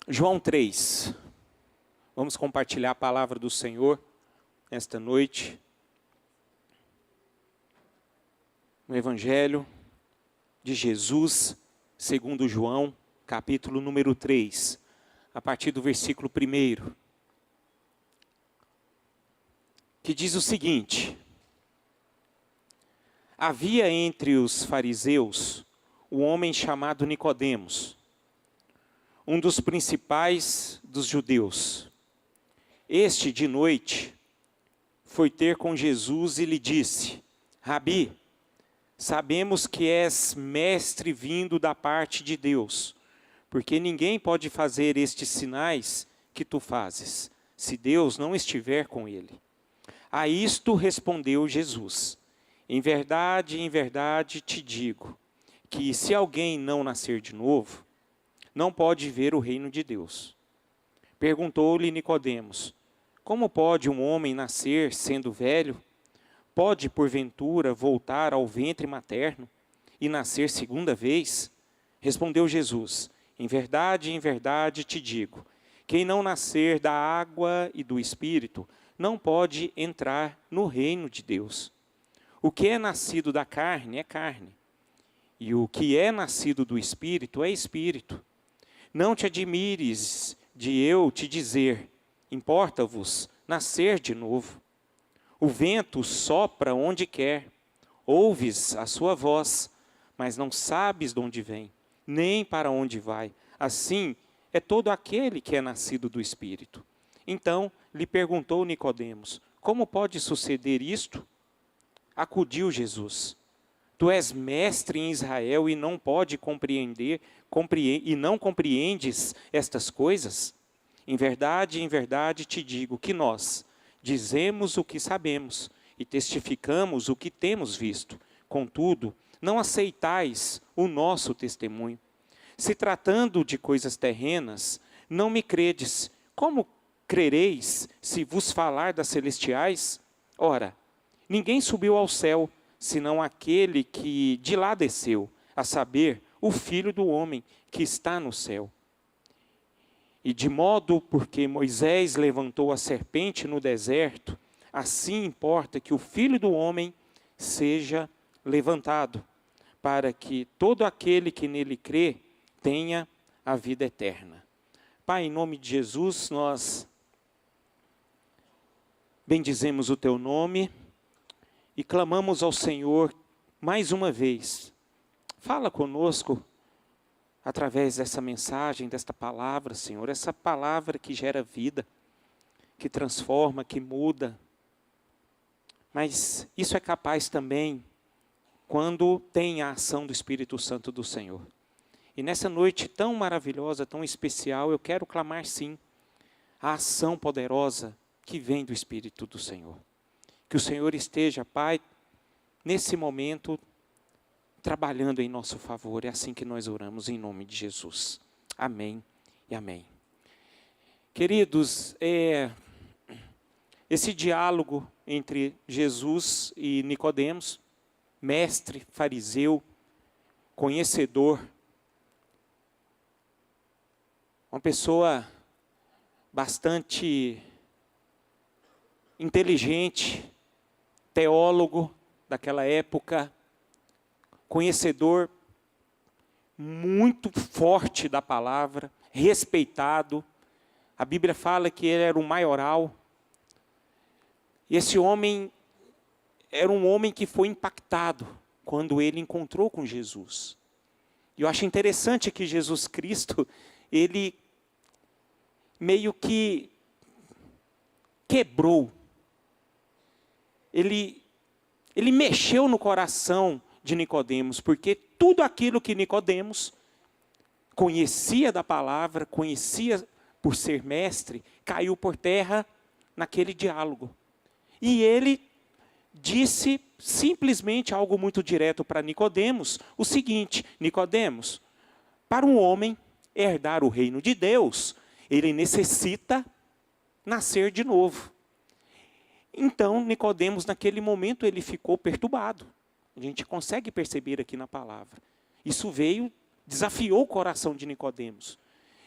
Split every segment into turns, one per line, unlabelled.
João 3. Vamos compartilhar a palavra do Senhor nesta noite. No Evangelho de Jesus, segundo João, capítulo número 3, a partir do versículo 1, que diz o seguinte: havia entre os fariseus um homem chamado Nicodemos, um dos principais dos judeus. Este, de noite, foi ter com Jesus e lhe disse: Rabi, sabemos que és mestre vindo da parte de Deus, porque ninguém pode fazer estes sinais que tu fazes, se Deus não estiver com ele. A isto respondeu Jesus: em verdade te digo, que se alguém não nascer de novo, não pode ver o reino de Deus. Perguntou-lhe Nicodemos: como pode um homem nascer sendo velho? Pode, porventura, voltar ao ventre materno e nascer segunda vez? Respondeu Jesus: em verdade te digo, quem não nascer da água e do Espírito, não pode entrar no reino de Deus. O que é nascido da carne é carne, e o que é nascido do Espírito é Espírito. Não te admires de eu te dizer: importa-vos nascer de novo. O vento sopra onde quer, ouves a sua voz, mas não sabes de onde vem, nem para onde vai. Assim é todo aquele que é nascido do Espírito. Então lhe perguntou Nicodemos: como pode suceder isto? Acudiu Jesus: tu és mestre em Israel e não pode não compreendes estas coisas? Em verdade te digo que nós dizemos o que sabemos e testificamos o que temos visto. Contudo, não aceitais o nosso testemunho. Se tratando de coisas terrenas, não me credes. Como crereis se vos falar das celestiais? Ora, ninguém subiu ao céu, senão aquele que de lá desceu, a saber, o Filho do homem que está no céu. E de modo porque Moisés levantou a serpente no deserto, assim importa que o Filho do homem seja levantado, para que todo aquele que nele crê tenha a vida eterna. Pai, em nome de Jesus, nós bendizemos o teu nome e clamamos ao Senhor mais uma vez. Fala conosco através dessa mensagem, desta palavra, Senhor, essa palavra que gera vida, que transforma, que muda. Mas isso é capaz também quando tem a ação do Espírito Santo do Senhor. E nessa noite tão maravilhosa, tão especial, eu quero clamar sim a ação poderosa que vem do Espírito do Senhor. Que o Senhor esteja, Pai, nesse momento, trabalhando em nosso favor. É assim que nós oramos em nome de Jesus. Amém e amém. Queridos, esse diálogo entre Jesus e Nicodemos, mestre, fariseu, conhecedor, uma pessoa bastante inteligente, teólogo daquela época, conhecedor muito forte da palavra, respeitado. A Bíblia fala que ele era um maioral. E esse homem era um homem que foi impactado quando ele encontrou com Jesus. E eu acho interessante que Jesus Cristo, ele meio que quebrou. Ele mexeu no coração de Nicodemos, porque tudo aquilo que Nicodemos conhecia da palavra, conhecia por ser mestre, caiu por terra naquele diálogo. E ele disse simplesmente algo muito direto para Nicodemos, o seguinte: Nicodemos, para um homem herdar o reino de Deus, ele necessita nascer de novo. Então, Nicodemos, naquele momento, ele ficou perturbado. A gente consegue perceber aqui na palavra. Isso desafiou o coração de Nicodemos.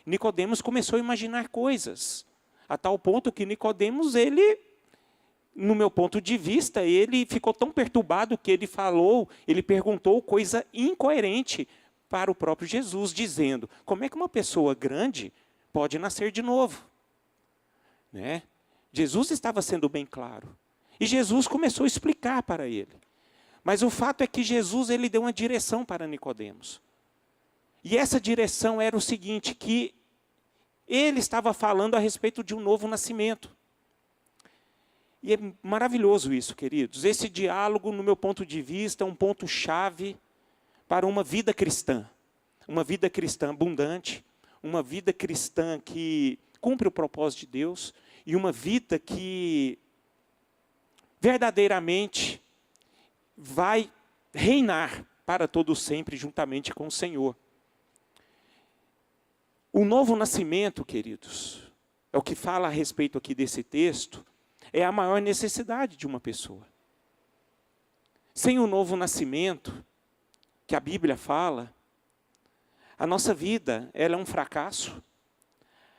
Nicodemos começou a imaginar coisas, a tal ponto que Nicodemos, ele, no meu ponto de vista, ele ficou tão perturbado que ele perguntou coisa incoerente para o próprio Jesus, dizendo: como é que uma pessoa grande pode nascer de novo? Né? Jesus estava sendo bem claro. E Jesus começou a explicar para ele. Mas o fato é que Jesus, ele deu uma direção para Nicodemos. E essa direção era o seguinte, que ele estava falando a respeito de um novo nascimento. E é maravilhoso isso, queridos. Esse diálogo, no meu ponto de vista, é um ponto-chave para uma vida cristã. Uma vida cristã abundante, uma vida cristã que cumpre o propósito de Deus, e uma vida que verdadeiramente vai reinar para todo sempre juntamente com o Senhor. O novo nascimento, queridos, é o que fala a respeito aqui desse texto, é a maior necessidade de uma pessoa. Sem o novo nascimento, que a Bíblia fala, a nossa vida, ela é um fracasso,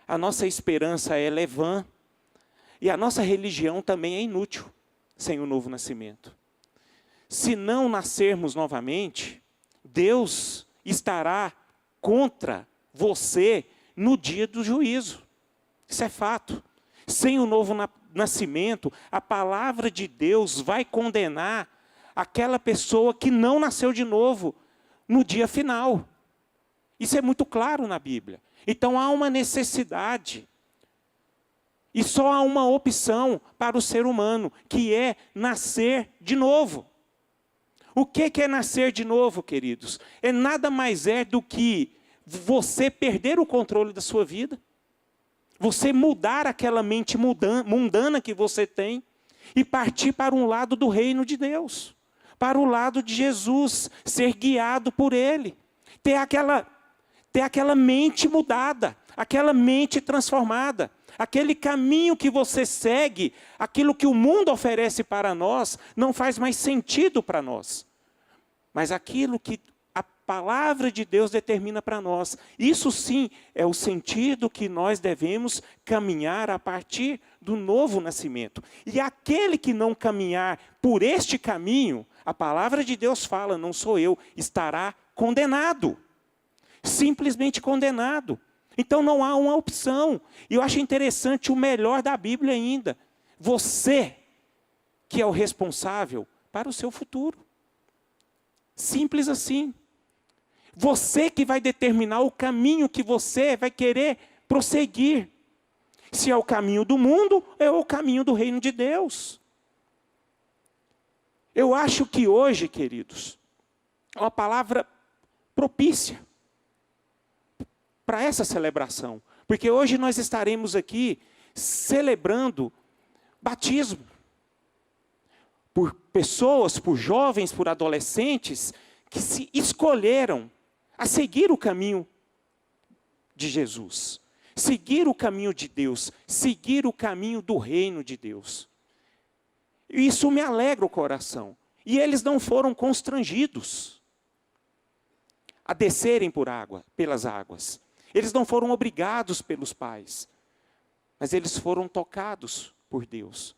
a nossa esperança, ela é vã, e a nossa religião também é inútil, sem o novo nascimento. Se não nascermos novamente, Deus estará contra você no dia do juízo. Isso é fato. Sem o novo nascimento, a palavra de Deus vai condenar aquela pessoa que não nasceu de novo no dia final. Isso é muito claro na Bíblia. Então há uma necessidade. E só há uma opção para o ser humano, que é nascer de novo. O que é nascer de novo, queridos? É nada mais do que você perder o controle da sua vida, você mudar aquela mente mundana que você tem e partir para um lado do reino de Deus, para o lado de Jesus, ser guiado por Ele, ter aquela mente mudada, aquela mente transformada, aquele caminho que você segue, aquilo que o mundo oferece para nós, não faz mais sentido para nós. Mas aquilo que a palavra de Deus determina para nós, isso sim é o sentido que nós devemos caminhar a partir do novo nascimento. E aquele que não caminhar por este caminho, a palavra de Deus fala, não sou eu, estará condenado. Simplesmente condenado. Então não há uma opção. E eu acho interessante o melhor da Bíblia ainda. Você que é o responsável para o seu futuro. Simples assim. Você que vai determinar o caminho que você vai querer prosseguir. Se é o caminho do mundo, é o caminho do reino de Deus. Eu acho que hoje, queridos, é uma palavra propícia para essa celebração. Porque hoje nós estaremos aqui celebrando batismo. Por pessoas, por jovens, por adolescentes, que se escolheram a seguir o caminho de Jesus. Seguir o caminho de Deus, seguir o caminho do reino de Deus. Isso me alegra o coração. E eles não foram constrangidos a descerem pelas águas. Eles não foram obrigados pelos pais, mas eles foram tocados por Deus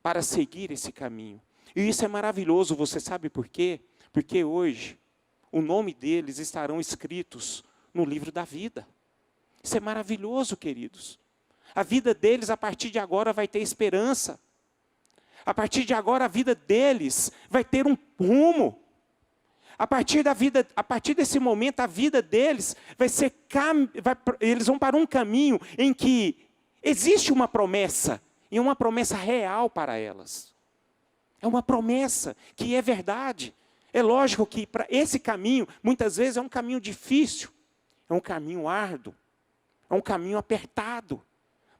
para seguir esse caminho. E isso é maravilhoso, você sabe por quê? Porque hoje o nome deles estarão escritos no livro da vida. Isso é maravilhoso, queridos. A vida deles a partir de agora vai ter esperança. A partir de agora a vida deles vai ter um rumo. A partir desse momento, a vida deles eles vão para um caminho em que existe uma promessa, e uma promessa real para elas. É uma promessa que é verdade. É lógico que para esse caminho, muitas vezes é um caminho difícil, é um caminho árduo, é um caminho apertado,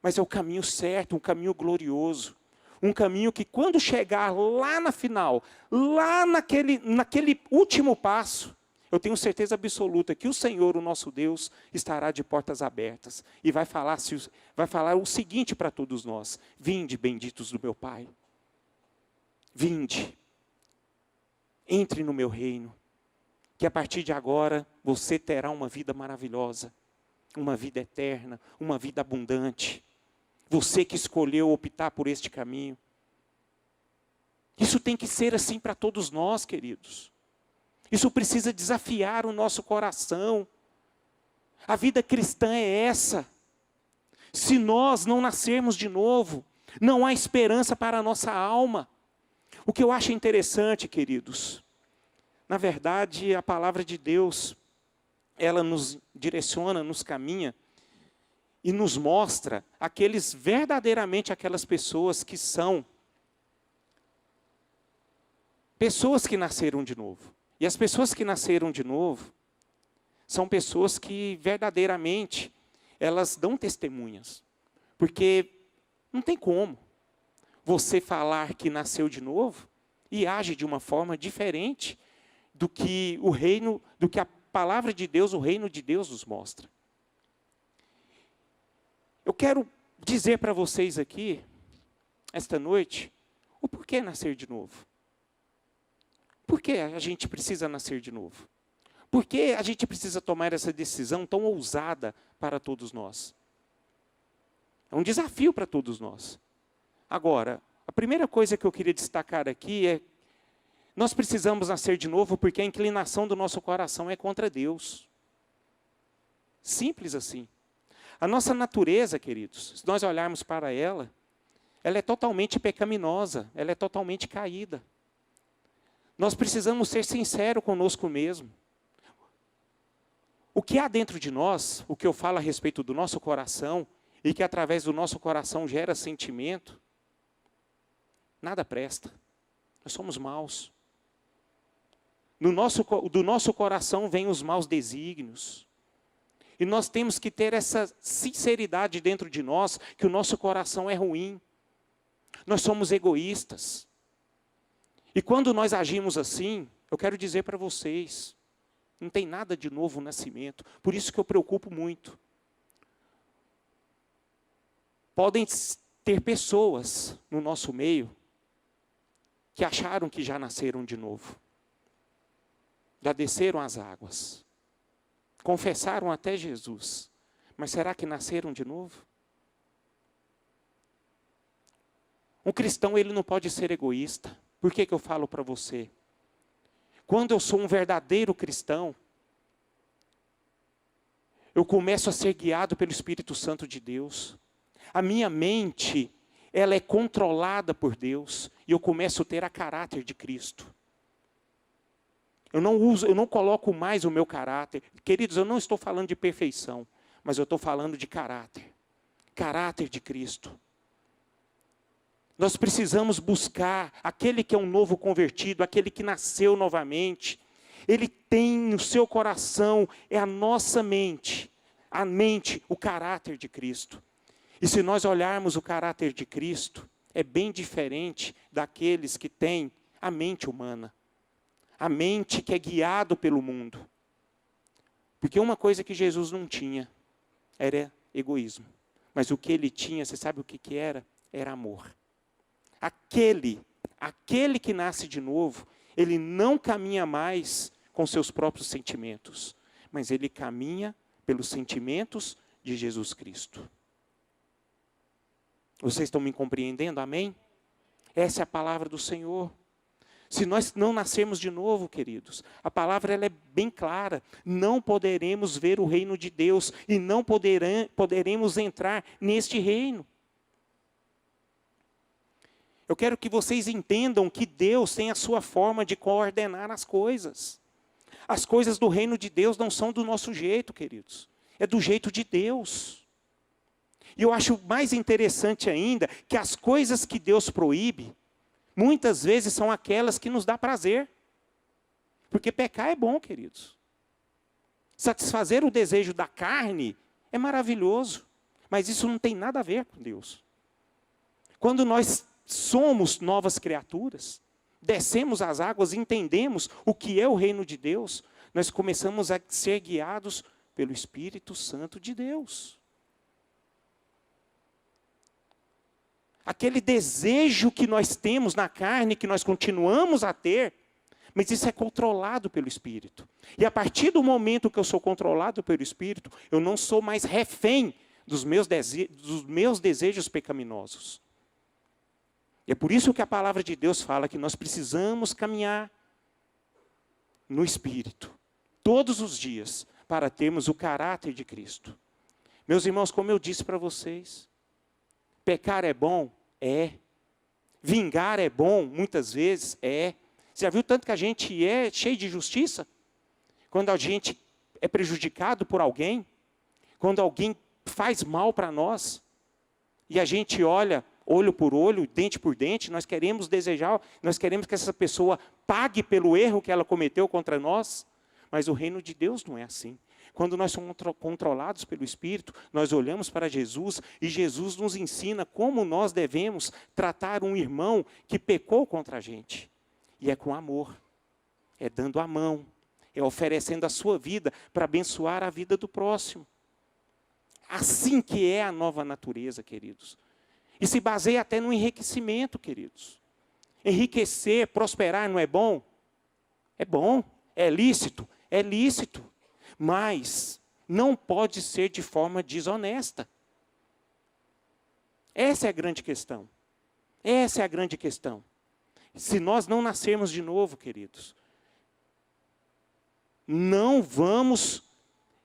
mas é o caminho certo, um caminho glorioso. Um caminho que quando chegar lá na final, lá naquele último passo, eu tenho certeza absoluta que o Senhor, o nosso Deus, estará de portas abertas. E vai falar o seguinte para todos nós: vinde, benditos do meu Pai. Vinde, entre no meu reino, que a partir de agora você terá uma vida maravilhosa. uma vida eterna, uma vida abundante. Você que escolheu optar por este caminho. Isso tem que ser assim para todos nós, queridos. Isso precisa desafiar o nosso coração. A vida cristã é essa. Se nós não nascermos de novo, não há esperança para a nossa alma. O que eu acho interessante, queridos, na verdade, a palavra de Deus, ela nos direciona, nos caminha e nos mostra verdadeiramente aquelas pessoas que são pessoas que nasceram de novo. E as pessoas que nasceram de novo são pessoas que verdadeiramente elas dão testemunhas. Porque não tem como você falar que nasceu de novo e age de uma forma diferente do que a palavra de Deus, o reino de Deus nos mostra. Eu quero dizer para vocês aqui, esta noite, o porquê nascer de novo. Por que a gente precisa nascer de novo? Por que a gente precisa tomar essa decisão tão ousada para todos nós? É um desafio para todos nós. Agora, a primeira coisa que eu queria destacar aqui é: nós precisamos nascer de novo porque a inclinação do nosso coração é contra Deus. Simples assim. A nossa natureza, queridos, se nós olharmos para ela é totalmente pecaminosa, ela é totalmente caída. Nós precisamos ser sinceros conosco mesmo. O que há dentro de nós, o que eu falo a respeito do nosso coração, e que através do nosso coração gera sentimento, nada presta. Nós somos maus. Do nosso coração vêm os maus desígnios. E nós temos que ter essa sinceridade dentro de nós, que o nosso coração é ruim. Nós somos egoístas. E quando nós agimos assim, eu quero dizer para vocês, não tem nada de novo nascimento. Por isso que eu preocupo muito. Podem ter pessoas no nosso meio que acharam que já nasceram de novo. Já desceram as águas. Confessaram até Jesus. Mas será que nasceram de novo? Um cristão, ele não pode ser egoísta. Por que eu falo para você? Quando eu sou um verdadeiro cristão, eu começo a ser guiado pelo Espírito Santo de Deus. A minha mente, ela é controlada por Deus. E eu começo a ter a caráter de Cristo. Eu não coloco mais o meu caráter. Queridos, eu não estou falando de perfeição, mas eu estou falando de caráter. Caráter de Cristo. Nós precisamos buscar aquele que é um novo convertido, aquele que nasceu novamente. Ele tem no seu coração, é a nossa mente, o caráter de Cristo. E se nós olharmos o caráter de Cristo, é bem diferente daqueles que têm a mente humana. A mente que é guiado pelo mundo. Porque uma coisa que Jesus não tinha era egoísmo. Mas o que ele tinha, você sabe o que era? Era amor. Aquele que nasce de novo, ele não caminha mais com seus próprios sentimentos, mas ele caminha pelos sentimentos de Jesus Cristo. Vocês estão me compreendendo? Amém? Essa é a palavra do Senhor. Se nós não nascermos de novo, queridos, a palavra ela é bem clara. Não poderemos ver o reino de Deus e não poderemos entrar neste reino. Eu quero que vocês entendam que Deus tem a sua forma de coordenar as coisas. As coisas do reino de Deus não são do nosso jeito, queridos. É do jeito de Deus. E eu acho mais interessante ainda que as coisas que Deus proíbe, muitas vezes são aquelas que nos dá prazer. Porque pecar é bom, queridos. Satisfazer o desejo da carne é maravilhoso. Mas isso não tem nada a ver com Deus. Quando nós somos novas criaturas, descemos as águas, entendemos o que é o reino de Deus, nós começamos a ser guiados pelo Espírito Santo de Deus. Aquele desejo que nós temos na carne, que nós continuamos a ter, Mas isso é controlado pelo Espírito. E a partir do momento que eu sou controlado pelo Espírito, eu não sou mais refém dos meus desejos pecaminosos. E é por isso que a palavra de Deus fala que nós precisamos caminhar no Espírito, todos os dias, para termos o caráter de Cristo. Meus irmãos, como eu disse para vocês, pecar é bom? É. Vingar é bom? Muitas vezes é. Você já viu tanto que a gente é cheio de justiça? Quando a gente é prejudicado por alguém, quando alguém faz mal para nós, e a gente olha, olho por olho, dente por dente, nós queremos que essa pessoa pague pelo erro que ela cometeu contra nós, mas o reino de Deus não é assim. Quando nós somos controlados pelo Espírito, nós olhamos para Jesus e Jesus nos ensina como nós devemos tratar um irmão que pecou contra a gente. E é com amor, é dando a mão, é oferecendo a sua vida para abençoar a vida do próximo. Assim que é a nova natureza, queridos. E se baseia até no enriquecimento, queridos. Enriquecer, prosperar não é bom? É bom. É lícito? É lícito. Mas não pode ser de forma desonesta. Essa é a grande questão. Essa é a grande questão. Se nós não nascermos de novo, queridos, não vamos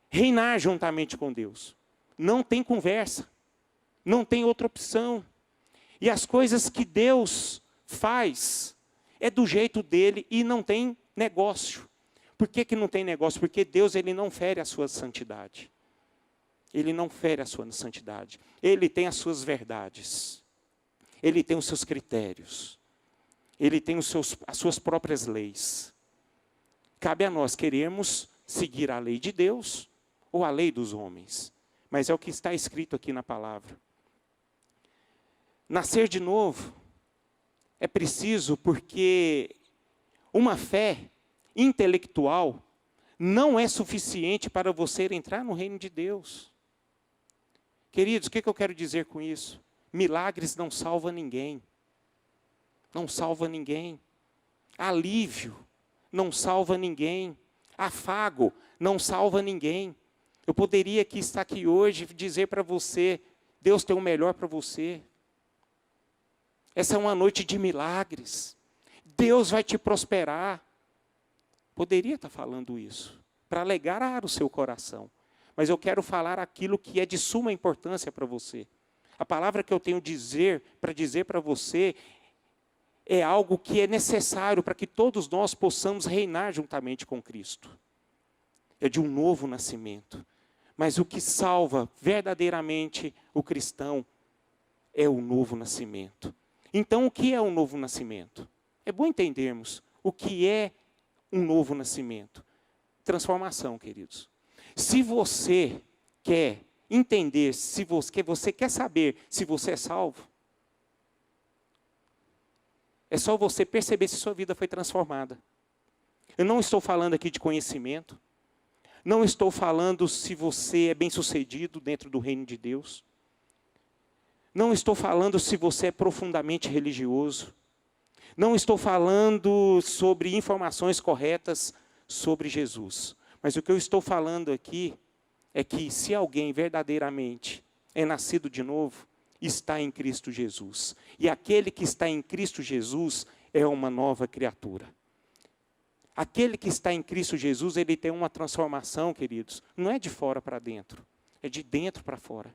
reinar juntamente com Deus. Não tem conversa. Não tem outra opção. E as coisas que Deus faz é do jeito dele e não tem negócio. Por que não tem negócio? Porque Deus, ele não fere a sua santidade. Ele não fere a sua santidade. Ele tem as suas verdades. Ele tem os seus critérios. Ele tem as suas próprias leis. Cabe a nós queremos seguir a lei de Deus ou a lei dos homens. Mas é o que está escrito aqui na palavra. Nascer de novo é preciso porque uma fé intelectual não é suficiente para você entrar no reino de Deus. Queridos, o que eu quero dizer com isso? Milagres não salvam ninguém. Não salva ninguém. Alívio não salva ninguém. Afago não salva ninguém. Eu poderia estar aqui hoje e dizer para você, Deus tem o melhor para você. Essa é uma noite de milagres. Deus vai te prosperar. Poderia estar falando isso, para alegrar o seu coração. Mas eu quero falar aquilo que é de suma importância para você. A palavra que eu tenho para dizer para você é algo que é necessário para que todos nós possamos reinar juntamente com Cristo. É de um novo nascimento. Mas o que salva verdadeiramente o cristão é o novo nascimento. Então, o que é um novo nascimento? É bom entendermos o que é um novo nascimento. Transformação, queridos. Se você quer entender, se você quer saber se você é salvo, é só você perceber se sua vida foi transformada. Eu não estou falando aqui de conhecimento. Não estou falando se você é bem-sucedido dentro do reino de Deus. Não estou falando se você é profundamente religioso. Não estou falando sobre informações corretas sobre Jesus. Mas o que eu estou falando aqui é que se alguém verdadeiramente é nascido de novo, está em Cristo Jesus. E aquele que está em Cristo Jesus é uma nova criatura. Aquele que está em Cristo Jesus, ele tem uma transformação, queridos. Não é de fora para dentro, é de dentro para fora.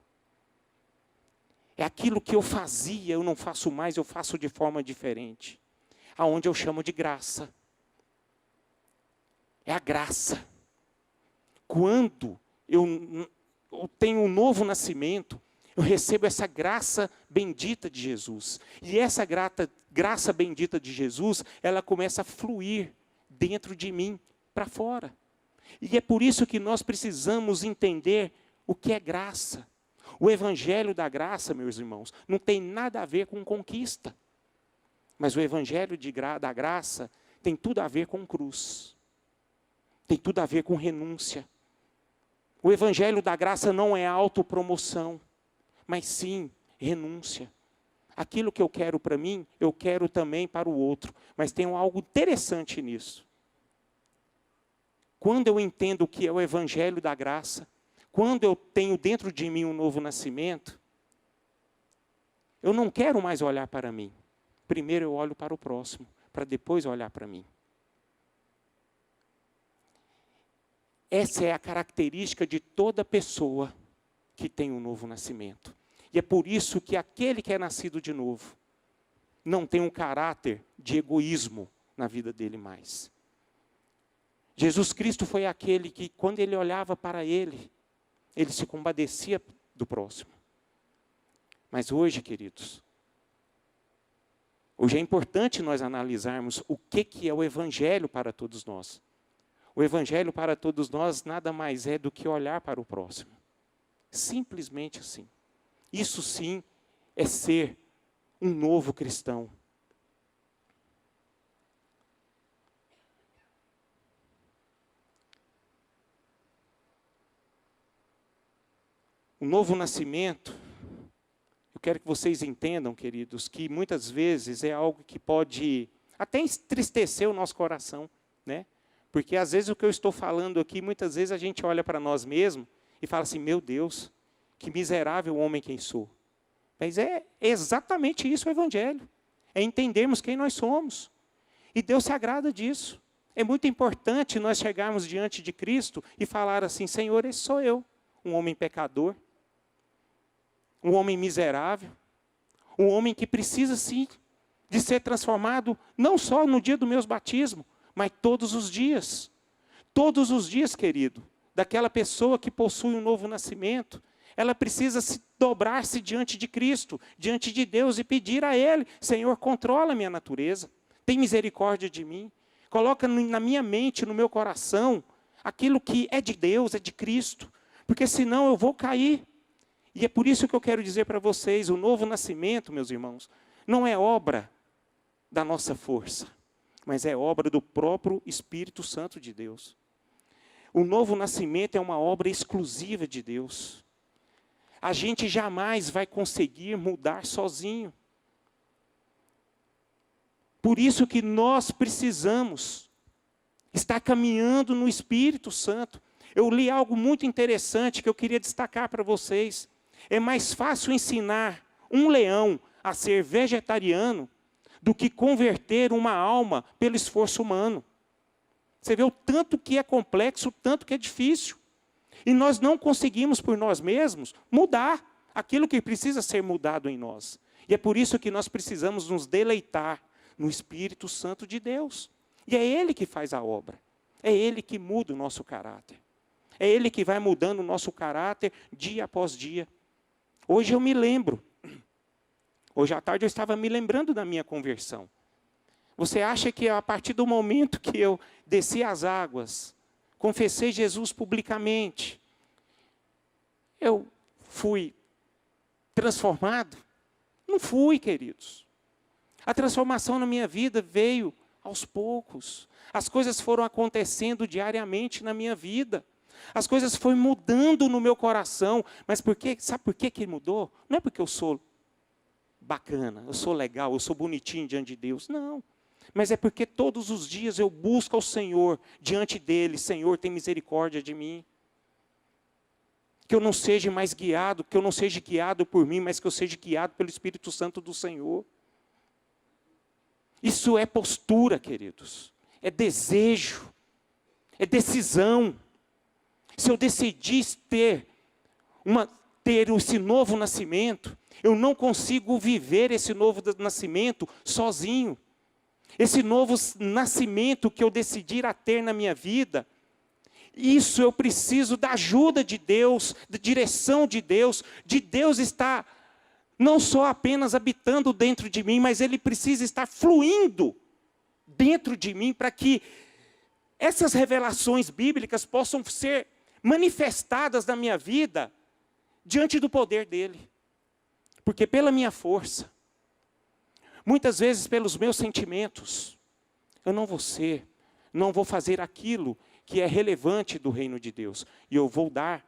É aquilo que eu fazia, eu não faço mais, eu faço de forma diferente. Aonde eu chamo de graça. É a graça. Quando eu tenho um novo nascimento, eu recebo essa graça bendita de Jesus. E essa graça bendita de Jesus, ela começa a fluir dentro de mim, para fora. E é por isso que nós precisamos entender o que é graça. O evangelho da graça, meus irmãos, não tem nada a ver com conquista. Mas o evangelho da graça tem tudo a ver com cruz. Tem tudo a ver com renúncia. O evangelho da graça não é autopromoção, mas sim renúncia. Aquilo que eu quero para mim, eu quero também para o outro. Mas tem algo interessante nisso. Quando eu entendo o que é o evangelho da graça, quando eu tenho dentro de mim um novo nascimento, eu não quero mais olhar para mim. Primeiro eu olho para o próximo, para depois olhar para mim. Essa é a característica de toda pessoa que tem um novo nascimento. E é por isso que aquele que é nascido de novo não tem um caráter de egoísmo na vida dele mais. Jesus Cristo foi aquele que, quando ele olhava para ele se compadecia do próximo. Mas hoje, queridos, hoje é importante nós analisarmos o que é o evangelho para todos nós. O evangelho para todos nós nada mais é do que olhar para o próximo. Simplesmente assim. Isso sim é ser um novo cristão. O novo nascimento, eu quero que vocês entendam, queridos, que muitas vezes é algo que pode até entristecer o nosso coração, né? Porque às vezes o que eu estou falando aqui, muitas vezes a gente olha para nós mesmos e fala assim, meu Deus, que miserável homem quem sou. Mas é exatamente isso o evangelho. É entendermos quem nós somos. E Deus se agrada disso. É muito importante nós chegarmos diante de Cristo e falar assim, Senhor, esse sou eu, um homem pecador, um homem miserável, um homem que precisa sim de ser transformado, não só no dia do meu batismo, mas todos os dias. Todos os dias, querido, daquela pessoa que possui um novo nascimento, ela precisa se dobrar-se diante de Cristo, diante de Deus e pedir a Ele, Senhor, controla a minha natureza, tem misericórdia de mim, coloca na minha mente, no meu coração, aquilo que é de Deus, é de Cristo, porque senão eu vou cair. E é por isso que eu quero dizer para vocês, o novo nascimento, meus irmãos, não é obra da nossa força, mas é obra do próprio Espírito Santo de Deus. O novo nascimento é uma obra exclusiva de Deus. A gente jamais vai conseguir mudar sozinho. Por isso que nós precisamos estar caminhando no Espírito Santo. Eu li algo muito interessante que eu queria destacar para vocês. É mais fácil ensinar um leão a ser vegetariano do que converter uma alma pelo esforço humano. Você vê o tanto que é complexo, o tanto que é difícil. E nós não conseguimos por nós mesmos mudar aquilo que precisa ser mudado em nós. E é por isso que nós precisamos nos deleitar no Espírito Santo de Deus. E é Ele que faz a obra. É Ele que muda o nosso caráter. É Ele que vai mudando o nosso caráter dia após dia. Hoje eu me lembro. Hoje à tarde eu estava me lembrando da minha conversão. Você acha que a partir do momento que eu desci as águas, confessei Jesus publicamente, eu fui transformado? Não fui, queridos. A transformação na minha vida veio aos poucos. As coisas foram acontecendo diariamente na minha vida. As coisas foram mudando no meu coração. Mas por quê? Sabe por que mudou? Não é porque eu sou bacana, eu sou legal, eu sou bonitinho diante de Deus. Não. Mas é porque todos os dias eu busco ao Senhor, diante dEle, Senhor, tem misericórdia de mim. Que eu não seja mais guiado, que eu não seja guiado por mim, mas que eu seja guiado pelo Espírito Santo do Senhor. Isso é postura, queridos. É desejo. É decisão. Se eu decidir ter esse novo nascimento, eu não consigo viver esse novo nascimento sozinho. Esse novo nascimento que eu decidir a ter na minha vida, isso eu preciso da ajuda de Deus, da direção de Deus estar não só apenas habitando dentro de mim, mas Ele precisa estar fluindo dentro de mim para que essas revelações bíblicas possam ser manifestadas na minha vida diante do poder dEle. Porque pela minha força, muitas vezes pelos meus sentimentos, eu não vou fazer aquilo que é relevante do reino de Deus. E eu vou dar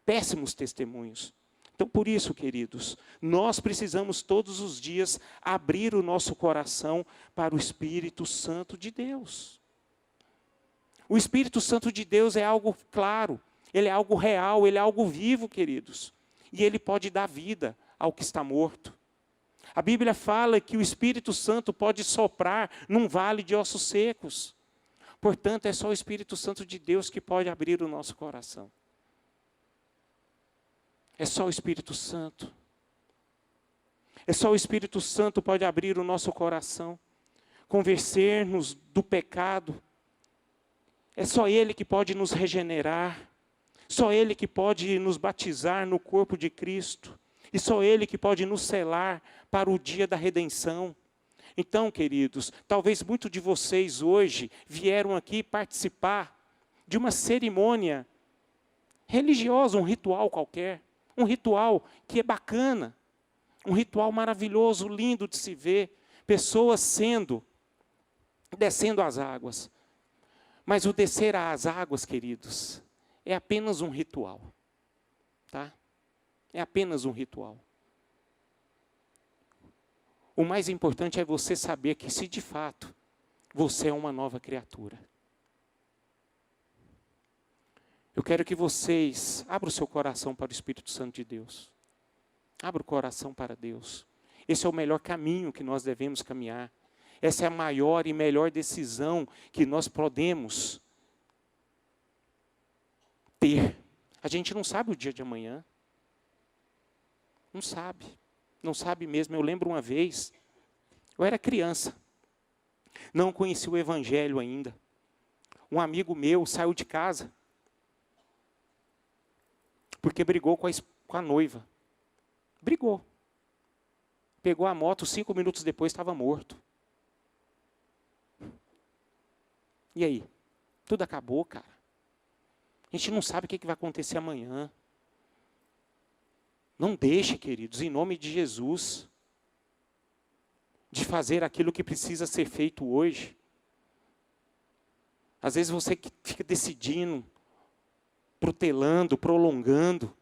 péssimos testemunhos. Então, por isso, queridos, nós precisamos todos os dias abrir o nosso coração para o Espírito Santo de Deus. O Espírito Santo de Deus é algo claro, ele é algo real, ele é algo vivo, queridos. E ele pode dar vida ao que está morto. A Bíblia fala que o Espírito Santo pode soprar num vale de ossos secos. Portanto, é só o Espírito Santo de Deus que pode abrir o nosso coração. É só o Espírito Santo. É só o Espírito Santo que pode abrir o nosso coração, convencer-nos do pecado. É só Ele que pode nos regenerar. Só Ele que pode nos batizar no corpo de Cristo. E só Ele que pode nos selar para o dia da redenção. Então, queridos, talvez muitos de vocês hoje vieram aqui participar de uma cerimônia religiosa, um ritual qualquer. Um ritual que é bacana, um ritual maravilhoso, lindo de se ver, pessoas descendo as águas. Mas o descer às águas, queridos, é apenas um ritual, tá? É apenas um ritual. O mais importante é você saber que se de fato você é uma nova criatura. Eu quero que vocês abram o seu coração para o Espírito Santo de Deus. Abra o coração para Deus. Esse é o melhor caminho que nós devemos caminhar. Essa é a maior e melhor decisão que nós podemos ter. A gente não sabe o dia de amanhã. Não sabe. Não sabe mesmo. Eu lembro uma vez, eu era criança. Não conhecia o Evangelho ainda. Um amigo meu saiu de casa porque brigou com a noiva. Brigou. Pegou a moto, 5 minutos depois estava morto. E aí? Tudo acabou, cara. A gente não sabe o que vai acontecer amanhã. Não deixe, queridos, em nome de Jesus, de fazer aquilo que precisa ser feito hoje. Às vezes você fica decidindo, protelando, prolongando.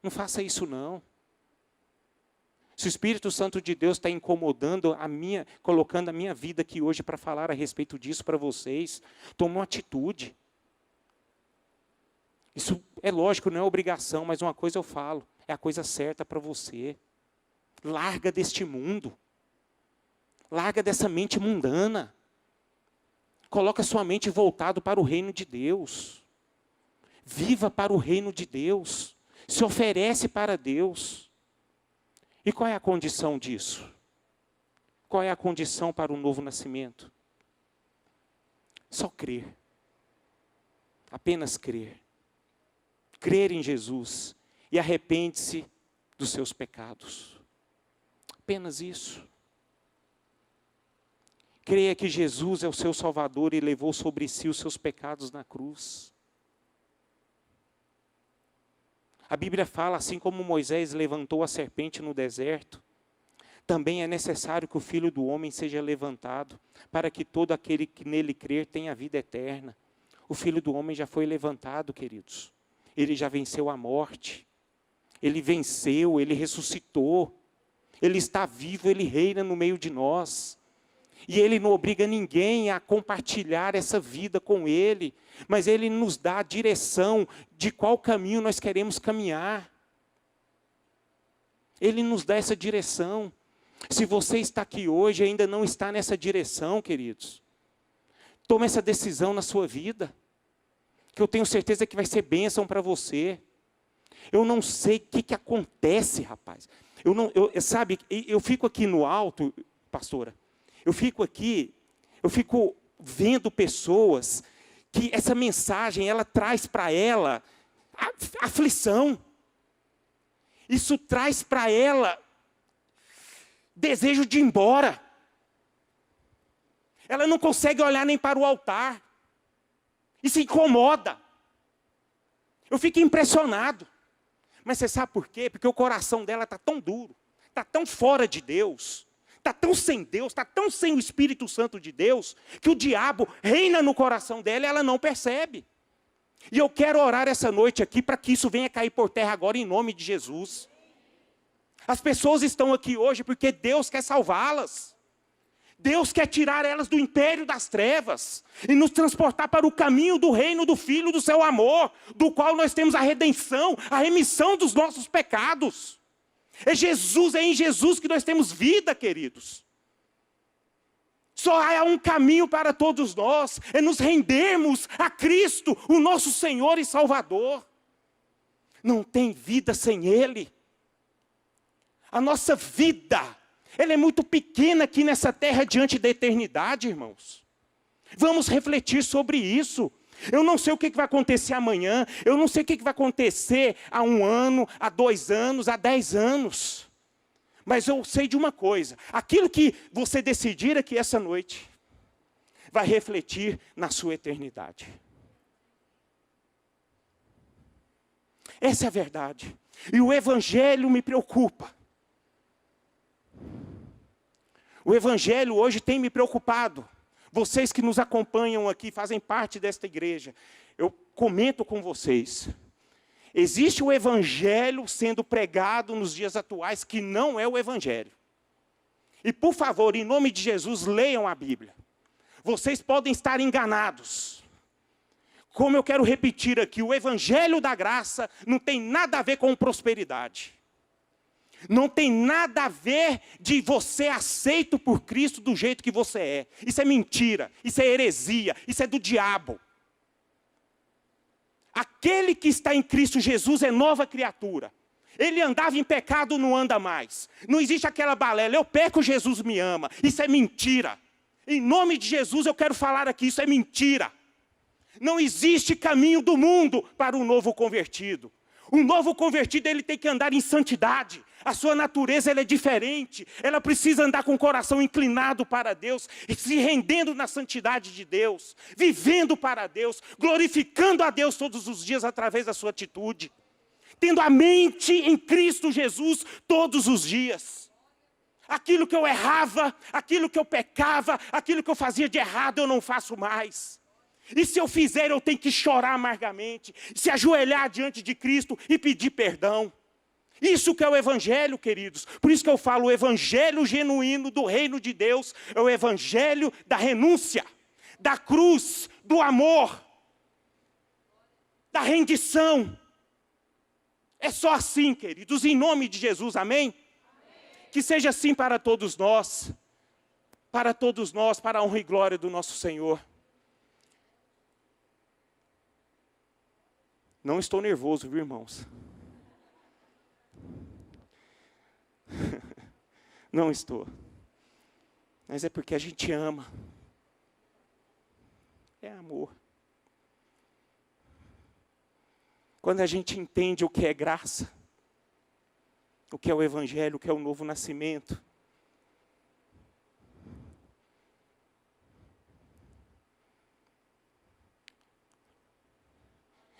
Não faça isso não. Se o Espírito Santo de Deus está incomodando colocando a minha vida aqui hoje para falar a respeito disso para vocês, tome uma atitude. Isso é lógico, não é obrigação, mas uma coisa eu falo, é a coisa certa para você. Larga deste mundo. Larga dessa mente mundana. Coloca sua mente voltado para o reino de Deus. Viva para o reino de Deus. Se oferece para Deus. E qual é a condição disso? Qual é a condição para o novo nascimento? Só crer. Apenas crer. Crer em Jesus. E arrepende-se dos seus pecados. Apenas isso. Creia que Jesus é o seu Salvador e levou sobre si os seus pecados na cruz. A Bíblia fala, assim como Moisés levantou a serpente no deserto, também é necessário que o Filho do Homem seja levantado, para que todo aquele que nele crer tenha vida eterna. O Filho do Homem já foi levantado, queridos. Ele já venceu a morte. Ele venceu, ele ressuscitou. Ele está vivo, ele reina no meio de nós. E Ele não obriga ninguém a compartilhar essa vida com Ele, mas Ele nos dá a direção de qual caminho nós queremos caminhar. Ele nos dá essa direção. Se você está aqui hoje e ainda não está nessa direção, queridos, tome essa decisão na sua vida, que eu tenho certeza que vai ser bênção para você. Eu não sei o que acontece, rapaz. Sabe, eu fico aqui no alto, pastora, eu fico vendo pessoas que essa mensagem, ela traz para ela aflição. Isso traz para ela desejo de ir embora. Ela não consegue olhar nem para o altar. Isso incomoda. Eu fico impressionado. Mas você sabe por quê? Porque o coração dela está tão duro, está tão fora de Deus, está tão sem Deus, está tão sem o Espírito Santo de Deus, que o diabo reina no coração dela e ela não percebe. E eu quero orar essa noite aqui para que isso venha cair por terra agora em nome de Jesus. As pessoas estão aqui hoje porque Deus quer salvá-las. Deus quer tirar elas do império das trevas e nos transportar para o caminho do reino do Filho do seu amor, do qual nós temos a redenção, a remissão dos nossos pecados. É em Jesus que nós temos vida, queridos. Só há um caminho para todos nós, é nos rendermos a Cristo, o nosso Senhor e Salvador. Não tem vida sem Ele. A nossa vida, ela é muito pequena aqui nessa terra diante da eternidade, irmãos. Vamos refletir sobre isso. Eu não sei o que vai acontecer amanhã, eu não sei o que vai acontecer há 1 ano, há 2 anos, há 10 anos. Mas eu sei de uma coisa, aquilo que você decidir aqui essa noite, vai refletir na sua eternidade. Essa é a verdade. E o Evangelho me preocupa. O Evangelho hoje tem me preocupado. Vocês que nos acompanham aqui, fazem parte desta igreja, eu comento com vocês. Existe o Evangelho sendo pregado nos dias atuais que não é o Evangelho. E por favor, em nome de Jesus, leiam a Bíblia. Vocês podem estar enganados. Como eu quero repetir aqui, o Evangelho da graça não tem nada a ver com prosperidade. Não tem nada a ver de você aceito por Cristo do jeito que você é. Isso é mentira, isso é heresia, isso é do diabo. Aquele que está em Cristo Jesus é nova criatura. Ele andava em pecado, não anda mais. Não existe aquela balela, eu peco, Jesus me ama. Isso é mentira. Em nome de Jesus eu quero falar aqui, isso é mentira. Não existe caminho do mundo para um novo convertido. Um novo convertido, ele tem que andar em santidade. A sua natureza ela é diferente. Ela precisa andar com o coração inclinado para Deus, se rendendo na santidade de Deus, vivendo para Deus, glorificando a Deus todos os dias através da sua atitude. Tendo a mente em Cristo Jesus todos os dias. Aquilo que eu errava, aquilo que eu pecava, aquilo que eu fazia de errado, eu não faço mais. E se eu fizer, eu tenho que chorar amargamente, se ajoelhar diante de Cristo e pedir perdão. Isso que é o Evangelho, queridos. Por isso que eu falo, o Evangelho genuíno do reino de Deus é o Evangelho da renúncia, da cruz, do amor, da rendição. É só assim, queridos, em nome de Jesus, amém? Que seja assim para todos nós, para a honra e glória do nosso Senhor. Não estou nervoso, viu, irmãos? Não estou. Mas é porque a gente ama. É amor. Quando a gente entende o que é graça, o que é o Evangelho, o que é o novo nascimento,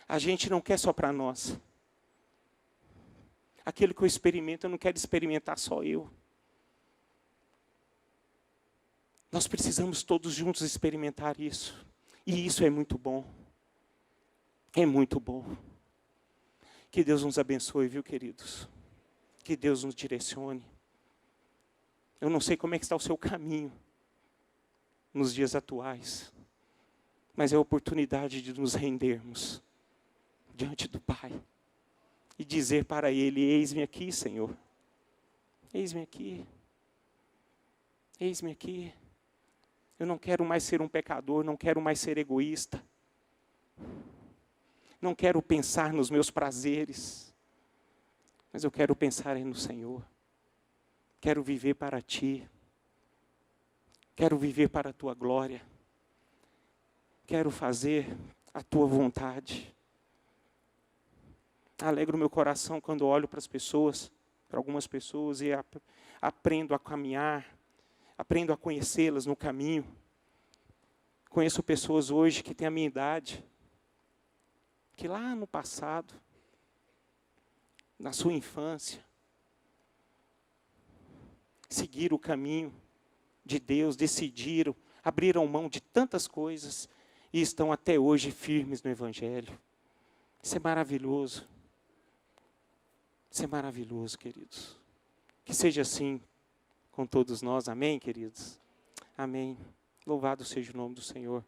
a gente não quer só para nós. Aquilo que eu experimento, eu não quero experimentar só eu. Nós precisamos todos juntos experimentar isso. E isso é muito bom. É muito bom. Que Deus nos abençoe, viu, queridos? Que Deus nos direcione. Eu não sei como é que está o seu caminho nos dias atuais. Mas é a oportunidade de nos rendermos diante do Pai. E dizer para Ele, eis-me aqui, Senhor. Eis-me aqui. Eis-me aqui. Eu não quero mais ser um pecador, não quero mais ser egoísta. Não quero pensar nos meus prazeres. Mas eu quero pensar no Senhor. Quero viver para Ti. Quero viver para a Tua glória. Quero fazer a Tua vontade. Alegro o meu coração quando olho para as pessoas, para algumas pessoas, e aprendo a caminhar, aprendo a conhecê-las no caminho. Conheço pessoas hoje que têm a minha idade, que lá no passado, na sua infância, seguiram o caminho de Deus, decidiram, abriram mão de tantas coisas e estão até hoje firmes no Evangelho. Isso é maravilhoso. Isso é maravilhoso, queridos. Que seja assim com todos nós. Amém, queridos? Amém. Louvado seja o nome do Senhor.